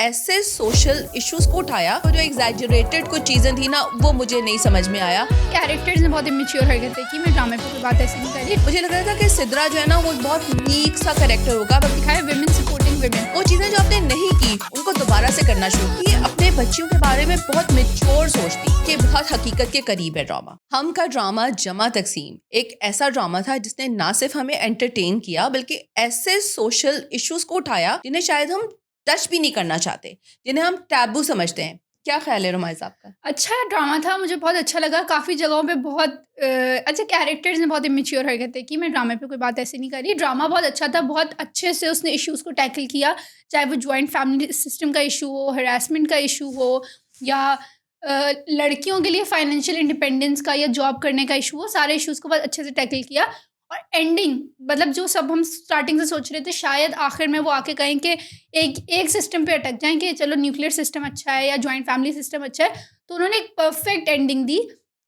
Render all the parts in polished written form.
ऐसे social issues को उठाया और जो एग्जैजरेटेड कुछ चीजें थी ना वो मुझे नहीं समझ में आया। कैरेक्टर्स ने बहुत इमेच्योर हरकतें की। मैं ड्रामे पे कोई बात ऐसी नहीं करी। मुझे लग रहा था कि सिद्रा जो है ना वो बहुत मीक सा कैरेक्टर होगा, बट दिखाया विमेन सपोर्टिंग विमेन। वो चीजें जो आपने नहीं की उनको दोबारा से करना शुरू की। अपने बच्चियों के बारे में बहुत मेच्योर सोचती कि बहुत हकीकत के करीब है ड्रामा। हम का ड्रामा जमा तकसीम एक ऐसा ड्रामा था जिसने ना सिर्फ हमें एंटरटेन किया बल्कि ऐसे सोशल इश्यूज को उठाया जिन्हें शायद हम टच भी नहीं करना चाहते, जिन्हें हम टैबू समझते हैं। क्या ख्याल है रुमाइस आपका? अच्छा ड्रामा था, मुझे बहुत अच्छा लगा। काफ़ी जगहों पे बहुत अच्छा कैरेक्टर्स ने बहुत इमेच्योर हरकतें की। मैं ड्रामे पे कोई बात ऐसी नहीं करी। ड्रामा बहुत अच्छा था, बहुत अच्छे से उसने इश्यूज़ को टैकल किया, चाहे वो जॉइंट फैमिली सिस्टम का इशू हो, हरासमेंट का इशू हो, या लड़कियों के लिए फाइनेंशियल इंडिपेंडेंस का या जॉब करने का इशू हो। सारे इश्यूज़ को बहुत अच्छे से टैकल किया। और एंडिंग मतलब जो सब हम स्टार्टिंग से सोच रहे थे, शायद आखिर में वो आके कहें कि एक सिस्टम पे अटक जाएं कि चलो न्यूक्लियर सिस्टम अच्छा है या जॉइंट फैमिली सिस्टम अच्छा है। तो उन्होंने एक परफेक्ट एंडिंग दी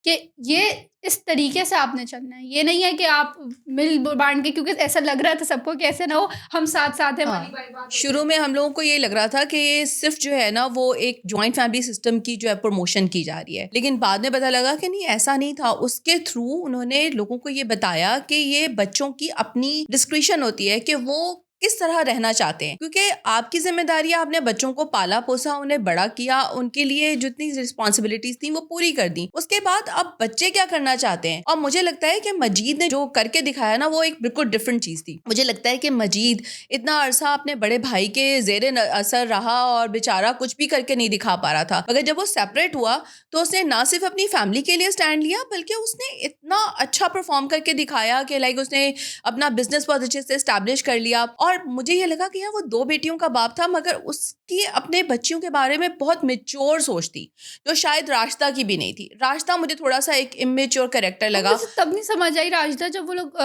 कि ये इस तरीके से आपने चलना है। ये नहीं है कि आप मिल बांट के, क्योंकि ऐसा लग रहा था सबको कि ऐसे ना हो हम साथ साथ हैं। हाँ, शुरू में हम लोगों को ये लग रहा था कि ये सिर्फ जो है ना वो एक जॉइंट फैमिली सिस्टम की जो है प्रमोशन की जा रही है, लेकिन बाद में पता लगा कि नहीं ऐसा नहीं था। उसके थ्रू उन्होंने लोगों को ये बताया कि ये बच्चों की अपनी डिस्क्रिप्शन होती है कि वो किस तरह रहना चाहते हैं, क्योंकि आपकी जिम्मेदारी है, आपने बच्चों को पाला पोसा, उन्हें बड़ा किया, उनके लिए जितनी रिस्पॉन्सिबिलिटीज थी वो पूरी कर दी। उसके बाद अब बच्चे क्या करना चाहते हैं। और मुझे लगता है कि मजीद ने जो करके दिखाया ना वो एक बिल्कुल डिफरेंट चीज थी। मुझे लगता है कि मजीद इतना अरसा अपने बड़े भाई के जेर असर रहा और बेचारा कुछ भी करके नहीं दिखा पा रहा था, मगर जब वो सेपरेट हुआ तो उसने ना सिर्फ अपनी फैमिली के लिए स्टैंड लिया बल्कि उसने इतना अच्छा परफॉर्म करके दिखाया कि लाइक उसने अपना बिजनेस बहुत अच्छे से एस्टैब्लिश कर लिया। और मुझे ये लगा कि यार वो 2 बेटियों का बाप था, मगर उसकी अपने बच्चियों के बारे में बहुत मेच्योर सोच थी जो शायद राशिदा की भी नहीं थी। राशिदा मुझे थोड़ा सा एक इमेच्योर कैरेक्टर लगा। मुझे तब नहीं समझ आई राशिदा, जब वो लोग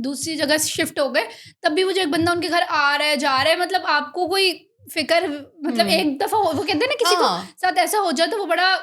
दूसरी जगह शिफ्ट हो गए तब भी वो जो एक बंदा उनके घर आ रहा है जा रहा है, मतलब आपको कोई फिक्र, मतलब एक दफा वो कहते हैं ना किसी को साथ ऐसा हो जाए तो वो बड़ा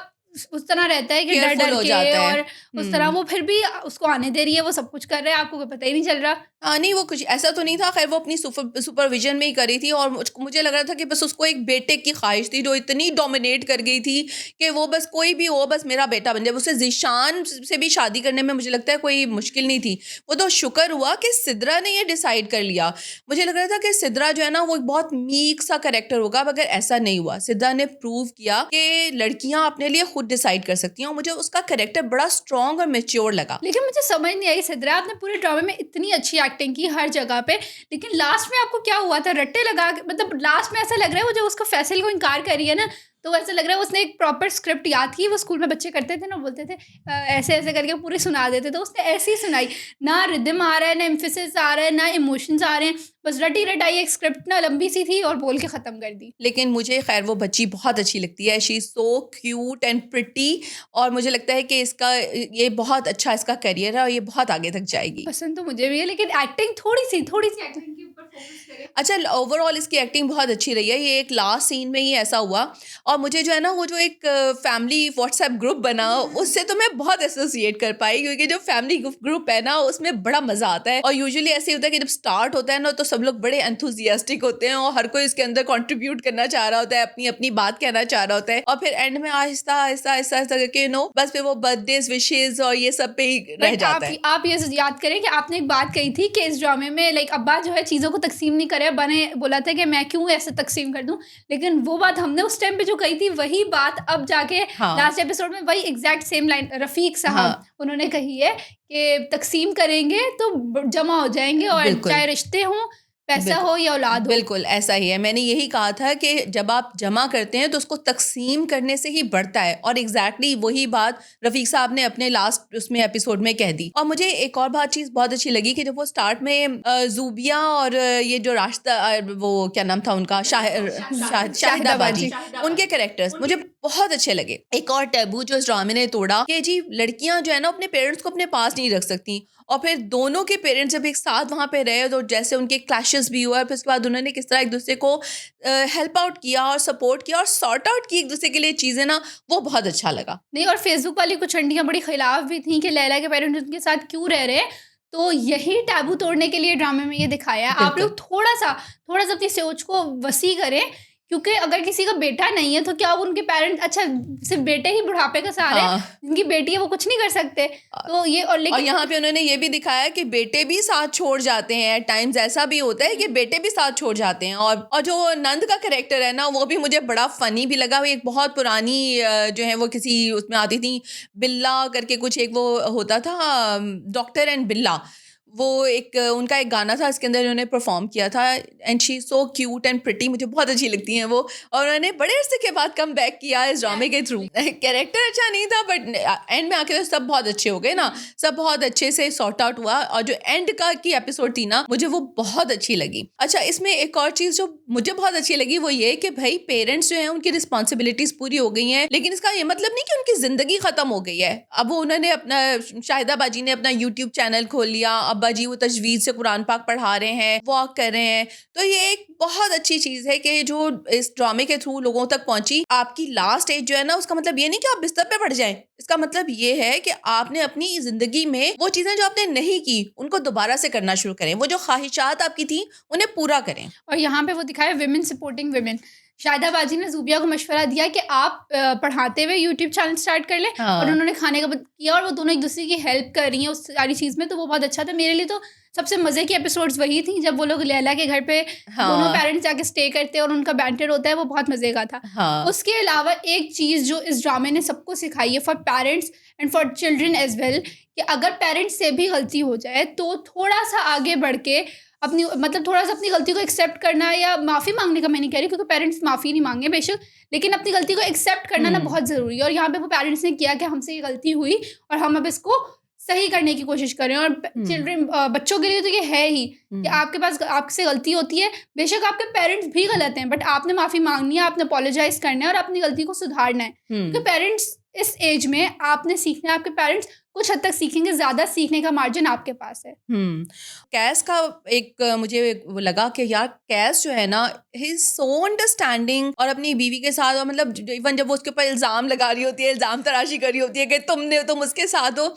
उस तरह रहता है कि डर डर के, और उस तरह वो फिर भी उसको आने दे रही है, वो सब कुछ कर रहे हैं, आपको कोई पता ही नहीं चल रहा। नहीं वो कुछ ऐसा तो नहीं था। खैर वो अपनी सुपरविजन में ही करी थी और मुझे लग रहा था कि बस उसको एक बेटे की ख्वाहिश थी जो इतनी डोमिनेट कर गई थी कि वो बस कोई भी हो बस मेरा बेटा बन जाए। उसे ज़ीशान से भी शादी करने में मुझे लगता है कोई मुश्किल नहीं थी। वो तो शुक्र हुआ कि सिद्रा ने ये डिसाइड कर लिया। मुझे लग रहा था कि सिद्रा जो है ना वो एक बहुत मीक सा कैरेक्टर होगा, मगर ऐसा नहीं हुआ। सिद्रा ने प्रूव किया कि लड़कियां अपने लिए खुद डिसाइड कर सकती हैं और मुझे उसका कैरेक्टर बड़ा स्ट्रॉन्ग और मेच्योर लगा। लेकिन मुझे समझ नहीं आई, सिद्रा आपने पूरे ड्रामे में इतनी अच्छी एक्टिंग की हर जगह पे, लेकिन लास्ट में आपको क्या हुआ था? रट्टे लगा के, मतलब लास्ट में ऐसा लग रहा है वो जो उसका फैसले को इनकार कर रही है ना, तो ऐसा लग रहा है उसने एक प्रॉपर स्क्रिप्ट याद की। वो स्कूल में बच्चे करते थे ना, बोलते थे ऐसे ऐसे करके पूरी सुना देते, तो उसने ऐसे ही सुनाई। ना रिदम आ रहा है, ना एम्फेसिस आ रहा है, ना इमोशंस आ रहे हैं, बस रटी रटाई एक स्क्रिप्ट ना लंबी सी थी और बोल के ख़त्म कर दी। लेकिन मुझे खैर वो बच्ची बहुत अच्छी लगती है। She is so cute and pretty और मुझे लगता है कि इसका ये बहुत अच्छा इसका करियर है और ये बहुत आगे तक जाएगी। पसंद तो मुझे भी है, लेकिन एक्टिंग थोड़ी सी एक्टिंग के ऊपर फोकस करें। अच्छा ओवरऑल इसकी एक्टिंग बहुत अच्छी रही है। ये एक लास्ट सीन में ही ऐसा हुआ और मुझे जो है ना वो जो एक फैमिली व्हाट्सएप ग्रुप बना उससे तो मैं बहुत एसोसिएट कर पाई, क्योंकि जो फैमिली ग्रुप है ना उसमें बड़ा मजा आता है। और यूजुअली ऐसे होता है कि जब स्टार्ट होता है ना तो सब लोग बड़े एंथुजियास्टिक होते हैं और हर कोई इसके अंदर कंट्रीब्यूट करना चाह रहा होता है, अपनी अपनी बात कहना चाह रहा होता है, और फिर एंड में आहिस्ता आहिस्ता आहिस्ता आहिस्ता करके बस फिर वो बर्थडे विशेज और ये सब पे ही रह जाता है। आप ये याद करें कि आपने एक बात कही थी कि इस ड्रामे में लाइक अब्बा जो है चीज़ों को तकसीम नहीं करे। अब्बा ने बोला था कि मैं क्यों ऐसे तकसीम कर दूं, लेकिन वो बात हमने उस टाइम पे जो कही थी वही बात अब जाके लास्ट एपिसोड में वही एग्जैक्ट सेम लाइन रफीक साहब उन्होंने कही है कि तकसीम करेंगे तो जमा हो जाएंगे, और चाहे रिश्ते हों, पैसा हो या औलाद हो। बिल्कुल ऐसा ही है। मैंने यही कहा था कि जब आप जमा करते हैं तो उसको तकसीम करने से ही बढ़ता है, और एग्जैक्टली वही बात रफीक साहब ने अपने लास्ट उसमें एपिसोड में कह दी। और मुझे एक और बात चीज़ बहुत अच्छी लगी कि जब वो स्टार्ट में जूबिया और ये जो रास्ता वो क्या नाम था उनका शाहिदा बाजी, उनके कैरेक्टर्स मुझे बहुत अच्छे लगे। एक और टैबू जो इस ड्रामे ने तोड़ा कि जी लड़कियां जो है ना अपने पेरेंट्स को अपने पास नहीं रख सकती, और फिर दोनों के पेरेंट्स जब एक साथ वहाँ पे रहे तो जैसे उनके क्लैशेस भी हुआ, फिर उसके बाद उन्होंने किस तरह एक दूसरे को हेल्प आउट किया और सपोर्ट किया और सॉर्ट आउट की एक दूसरे के लिए चीज़ें ना, वो बहुत अच्छा लगा। नहीं, और फेसबुक वाली कुछ आंटियां बड़ी खिलाफ भी थी कि लैला के पेरेंट्स उनके साथ क्यों रह रहे हैं, तो यही टैबू तोड़ने के लिए ड्रामे में ये दिखाया है। आप लोग थोड़ा सा अपनी सोच को वसी करें क्योंकि अगर किसी का बेटा नहीं है तो क्या वो उनके पेरेंट्स, अच्छा सिर्फ बेटे ही बुढ़ापे का सहारा है, हाँ। जिनकी बेटी है वो कुछ नहीं कर सकते। तो ये और और लेकिन यहाँ पे उन्होंने ये भी दिखाया कि बेटे भी साथ छोड़ जाते हैं, टाइम्स ऐसा भी होता है कि बेटे भी साथ छोड़ जाते हैं। और जो नंद का कैरेक्टर है ना, वो भी मुझे बड़ा फनी भी लगा। वो एक बहुत पुरानी जो है वो किसी उसमें आती थी, बिल्ला करके कुछ एक वो होता था, डॉक्टर एंड बिल्ला। वो एक उनका एक गाना था, इसके अंदर उन्होंने परफॉर्म किया था, and she so cute and pretty, मुझे बहुत अच्छी लगती हैं वो। और उन्होंने बड़े अरसे के बाद कम बैक किया इस ड्रामे के थ्रू। कैरेक्टर अच्छा नहीं था बट एंड में आके तो सब बहुत अच्छे हो गए ना, सब बहुत अच्छे से सॉर्ट आउट हुआ। और जो एंड का की एपिसोड थी ना, मुझे वो बहुत अच्छी लगी। अच्छा, इसमें एक और चीज़ जो मुझे बहुत अच्छी लगी वो ये कि भाई पेरेंट्स जो हैं उनकी रिस्पॉन्सिबिलिटीज पूरी हो गई हैं, लेकिन इसका ये मतलब नहीं कि उनकी ज़िंदगी ख़त्म हो गई है। अब वो उन्होंने अपना, शाहिदा बाजी ने अपना यूट्यूब चैनल खोल लिया, अब्बा जी वो तजवीज़ से कुरान पाक पढ़ा रहे हैं, वॉक कर रहे हैं। तो ये एक बहुत अच्छी चीज़ है कि जो इस ड्रामे के थ्रू लोगों तक पहुंची। आपकी लास्ट एज जो है ना, उसका मतलब ये नहीं कि आप बिस्तर पे पड़ जाएं। इसका मतलब ये है कि आपने अपनी ज़िंदगी में वो चीज़ें जो आपने नहीं की, उनको दोबारा से करना शुरू करें। वो जो ख्वाहिशात आपकी थी, उन्हें पूरा करें। और यहाँ पे वो दिखाया विमेन सपोर्टिंग विमेन। शाहिदा बाजी ने ज़ूबिया को मशवरा दिया कि आप पढ़ाते हुए यूट्यूब चैनल स्टार्ट कर लें, और हाँ। उन्होंने खाने का किया, और वो दोनों एक दूसरे की हेल्प कर रही हैं उस सारी चीज़ में। तो वो बहुत अच्छा था। मेरे लिए तो सबसे मज़े की एपिसोड्स वही थी जब वो लोग लैला के घर पे दोनों हाँ। पेरेंट्स जाके स्टे करते हैं और उनका बैंटर होता है, वो बहुत मज़े का था। हाँ। उसके अलावा एक चीज़ जो इस ड्रामे ने सबको सिखाई है, for parents and for children as well, कि अगर पेरेंट्स से भी गलती हो जाए तो थोड़ा सा आगे बढ़ के अपनी, मतलब थोड़ा सा अपनी गलती को एक्सेप्ट करना, या माफ़ी मांगने का मैं नहीं कह रही, क्योंकि पेरेंट्स माफ़ी नहीं मांगे बेशक, लेकिन अपनी गलती को एक्सेप्ट करना ना बहुत ज़रूरी है। और यहाँ पे वो पेरेंट्स ने किया कि हमसे ये गलती हुई और हम अब इसको सही करने की कोशिश करें। और चिल्ड्रन, बच्चों के लिए तो ये है ही कि आपके पास आपसे गलती होती है, बेशक आपके पेरेंट्स भी गलत हैं, बट आपने माफ़ी मांगनी है, आपने अपोलोजाइज करना है और अपनी गलती को सुधारना है। क्योंकि पेरेंट्स इस एज में आपने सीखना है, आपके पेरेंट्स कुछ हद तक सीखेंगे, ज़्यादा सीखने का मार्जिन आपके पास है। कैस का एक मुझे वो लगा कि यार कैस जो है ना, ही इज सो अंडरस्टैंडिंग, और अपनी बीवी के साथ, और मतलब इवन जब वो उसके ऊपर इल्ज़ाम लगा रही होती है, इल्ज़ाम तराशी कर रही होती है कि तुम उसके साथ हो।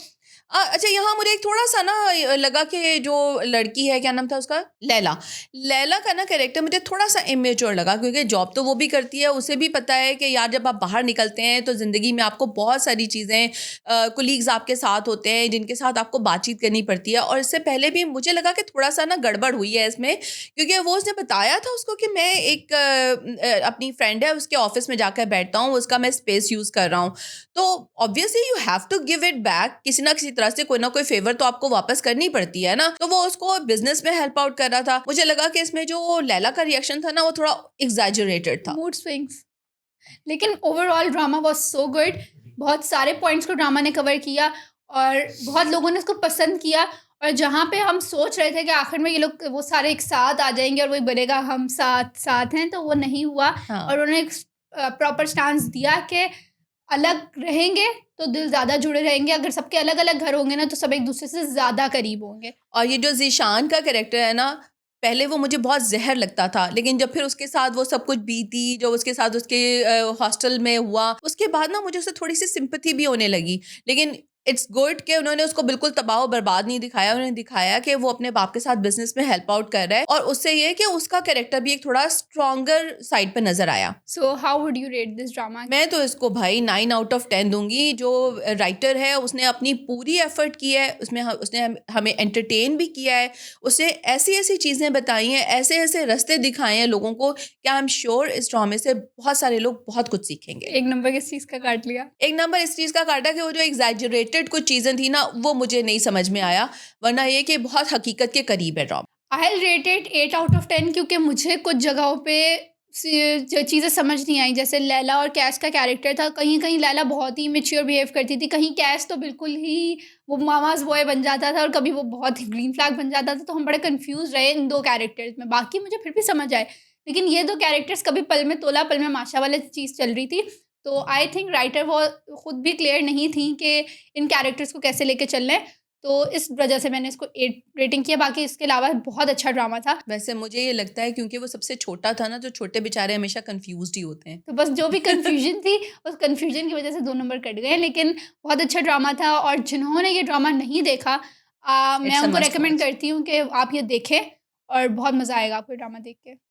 अच्छा, यहाँ मुझे एक थोड़ा सा ना लगा कि जो लड़की है, क्या नाम था उसका, लैला, लैला का ना कैरेक्टर मुझे थोड़ा सा इमेच्योर लगा, क्योंकि जॉब तो वो भी करती है, उसे भी पता है कि यार जब आप बाहर निकलते हैं तो ज़िंदगी में आपको बहुत सारी चीज़ें, कोलीग्स आपके साथ होते हैं जिनके साथ आपको बातचीत करनी पड़ती है। और इससे पहले भी मुझे लगा कि थोड़ा सा ना गड़बड़ हुई है इसमें, क्योंकि वो उसने बताया था उसको कि मैं एक अपनी फ्रेंड है उसके ऑफिस में जाकर बैठता हूँ, उसका मैं स्पेस यूज़ कर रहा हूँ। तो obviously you have to give it back, किसी ना किसी तरह से कोई ना कोई फेवर तो आपको वापस करनी पड़ती है ना। तो वो उसको बिजनेस में हेल्प आउट कर रहा था। मुझे लगा कि इसमें जो लैला का रिएक्शन था ना, वो थोड़ा एग्जैजरेटेड था। Mood swings. लेकिन overall drama was so good. बहुत सारे पॉइंट्स को ड्रामा ने कवर किया और बहुत लोगों ने इसको पसंद किया। और जहाँ पे हम सोच रहे थे कि आखिर में ये लोग वो सारे एक साथ आ जाएंगे और वही बनेगा हम साथ साथ हैं, तो वो नहीं हुआ। हाँ। और उन्होंने एक प्रॉपर स्टांस दिया कि अलग रहेंगे तो दिल ज़्यादा जुड़े रहेंगे, अगर सबके अलग अलग घर होंगे ना तो सब एक दूसरे से ज़्यादा करीब होंगे। और ये जो ज़ीशान का कैरेक्टर है ना, पहले वो मुझे बहुत ज़हर लगता था, लेकिन जब फिर उसके साथ वो सब कुछ बीती, जो उसके साथ उसके हॉस्टल में हुआ, उसके बाद ना मुझे उससे थोड़ी सी सिंपैथी भी होने लगी। लेकिन इट्स गुड कि उन्होंने उसको बिल्कुल तबाह और बर्बाद नहीं दिखाया। उन्होंने दिखाया कि वो अपने बाप के साथ बिजनेस में हेल्प आउट कर रहा है, और उससे ये कि उसका कैरेक्टर भी एक थोड़ा स्ट्रॉन्गर साइड पे नजर आया। So how would you rate this drama? मैं तो इसको भाई 9 आउट ऑफ 10 दूंगी। जो राइटर है उसने अपनी पूरी एफर्ट की है, उसमें उसने हमें एंटरटेन भी किया है, उसे ऐसी ऐसी चीज़ें बताई हैं, ऐसे ऐसे रास्ते दिखाए हैं लोगों को, कि आई एम श्योर इस ड्रामे से बहुत सारे लोग बहुत कुछ सीखेंगे। एक नंबर किस चीज़ का काट लिया? एक नंबर इस चीज़ का काटा कि वो जो एग्जैजरेटेड कुछ चीज़ें थी ना, वो मुझे नहीं समझ में आया, वरना ये कि बहुत हकीकत के करीब है drama. I will rate it 8 out of 10, क्योंकि मुझे कुछ जगहों पे जो चीज़ें समझ नहीं आई, जैसे लैला और कैश का कैरेक्टर था, कहीं कहीं लैला बहुत ही मैच्योर बिहेव करती थी, कहीं कैश तो बिल्कुल ही वो मामाज बॉय बन जाता था, और कभी वो बहुत ही ग्रीन फ्लैग बन जाता था। तो हम बड़े कंफ्यूज रहे इन दो कैरेक्टर्स में। बाकी मुझे फिर भी समझ आए, लेकिन ये दो कैरेक्टर्स कभी पल में तोला पल में माशा वाली चीज़ चल रही थी। तो आई थिंक राइटर वो खुद भी क्लियर नहीं थी कि इन कैरेक्टर्स को कैसे लेके चलना है, तो इस वजह से मैंने इसको 8 रेटिंग किया। बाकी इसके अलावा बहुत अच्छा ड्रामा था। वैसे मुझे ये लगता है क्योंकि वो सबसे छोटा था ना, तो छोटे बेचारे हमेशा कंफ्यूज्ड ही होते हैं। तो बस जो भी कन्फ्यूजन थी, उस कन्फ्यूजन की वजह से 2 नंबर कट गए। लेकिन बहुत अच्छा ड्रामा था, और जिन्होंने ये ड्रामा नहीं देखा, मैं इट्स अ उनको मस्ट रेकमेंड वॉच। करती हूँ कि आप ये देखें, और बहुत मज़ा आएगा आपको ये ड्रामा देख के।